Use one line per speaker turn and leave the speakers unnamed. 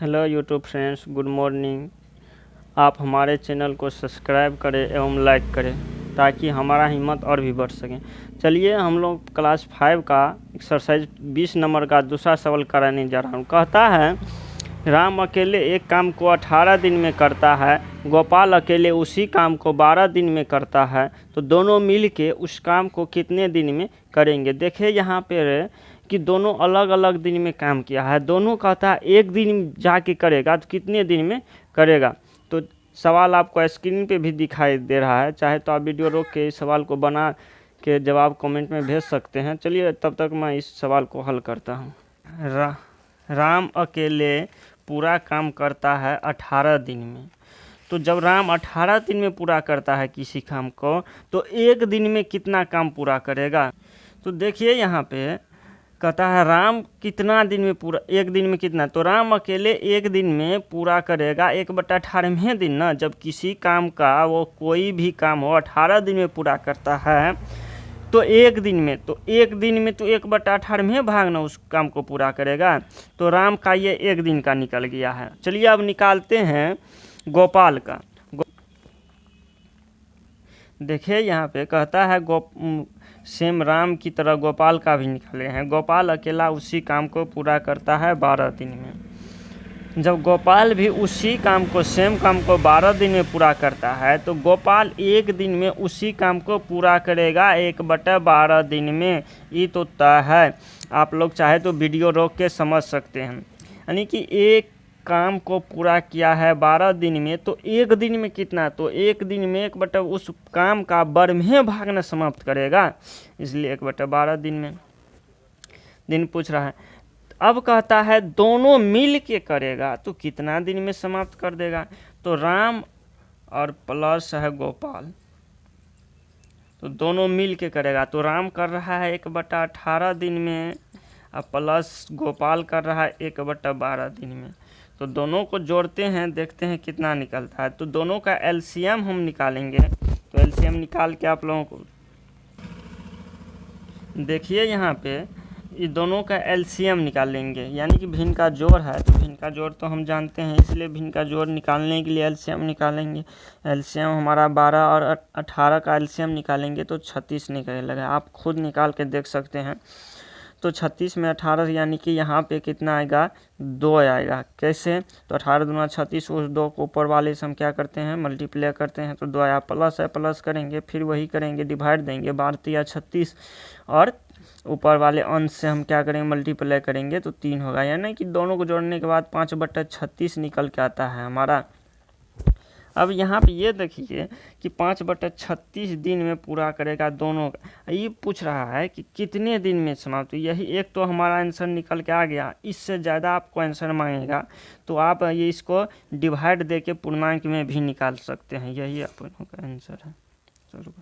Hello YouTube friends, good morning. आप हमारे channel को सब्सक्राइब करें एवं लाइक करें ताकि हमारा हिम्मत और भी बढ़ सके। चलिए हम लोग क्लास 5 का एक्सरसाइज 20 नंबर का दूसरा सवाल कराने जा रहा हूँ। कहता है, राम अकेले एक काम को 18 दिन में करता है, गोपाल अकेले उसी काम को 12 दिन में करता है, तो दोनों मिल के उस काम को कितने दिन में करेंगे। देखिए यहाँ पे कि दोनों अलग अलग दिन में काम किया है। दोनों कहता है एक दिन जाके करेगा तो कितने दिन में करेगा। तो सवाल आपको स्क्रीन पे भी दिखाई दे रहा है, चाहे तो आप वीडियो रोक के इस सवाल को बना के जवाब कमेंट में भेज सकते हैं। चलिए तब तक मैं इस सवाल को हल करता हूँ। राम अकेले पूरा काम करता है 18 दिन में। तो जब राम 18 दिन में पूरा करता है किसी काम को, तो एक दिन में कितना काम पूरा करेगा। तो देखिए यहाँ पे कहता है राम कितना दिन में पूरा, एक दिन में कितना, तो राम अकेले एक दिन में पूरा करेगा 1/18वें दिन ना। जब किसी काम का वो कोई भी काम हो 18 दिन में पूरा करता है तो एक दिन में, तो एक दिन में तो 1/18वें भाग ना उस काम को पूरा करेगा। तो राम का ये एक दिन का निकल गया है। चलिए अब निकालते हैं गोपाल का। देखिए यहाँ पे कहता है सेम राम की तरह गोपाल का भी निकाले हैं। गोपाल अकेला उसी काम को पूरा करता है 12 दिन में। जब गोपाल भी उसी काम को, सेम काम को 12 दिन में पूरा करता है, तो गोपाल एक दिन में उसी काम को पूरा करेगा 1/12 दिन में। ये तो तय है। आप लोग चाहे तो वीडियो रोक के समझ सकते हैं। यानी कि एक काम को पूरा किया है 12 दिन में, तो एक दिन में कितना, तो एक दिन में 1/, उस काम का 12वें भाग में समाप्त करेगा, इसलिए 1/12 दिन में दिन पूछ रहा है। अब कहता है दोनों मिल के करेगा तो कितना दिन में समाप्त कर देगा। तो राम और प्लस है गोपाल, तो दोनों मिल के करेगा। तो राम कर रहा है 1/18 दिन में और प्लस गोपाल कर रहा है 1/12 दिन में। तो दोनों को जोड़ते हैं, देखते हैं कितना निकलता है। तो दोनों का एलसीएम हम निकालेंगे। तो एलसीएम निकाल के आप लोगों को देखिए यहाँ पे ये दोनों का एलसीएम निकालेंगे, यानी कि भिन्न का जोड़ है। तो भिन्न का जोड़ तो हम जानते हैं, इसलिए भिन्न का जोड़ निकालने के लिए एलसीएम निकालेंगे। एलसीएम हमारा 12 और 18 का एलसीएम निकालेंगे तो 36 निकलेगा। आप खुद निकाल के देख सकते हैं। तो 36 में 18, यानी कि यहाँ पे कितना आएगा, 2 आएगा। कैसे, तो 18 दूना 36, उस 2 को ऊपर वाले से हम क्या करते हैं, मल्टीप्लाई करते हैं, तो 2 आया। प्लस है, प्लस करेंगे, फिर वही करेंगे, डिवाइड देंगे, 12 36, और ऊपर वाले अंश से हम क्या करेंगे, मल्टीप्लाई करेंगे तो 3 होगा। यानी कि दोनों को जोड़ने के बाद 5/36 निकल के आता है हमारा। अब यहाँ पे ये देखिए कि 5/36 दिन में पूरा करेगा दोनों का। ये पूछ रहा है कि कितने दिन में समाप्त। यही एक तो हमारा आंसर निकल के आ गया। इससे ज़्यादा आपको आंसर मांगेगा तो आप ये इसको डिवाइड दे के पूर्णांक में भी निकाल सकते हैं। यही आपका आंसर है। चलो।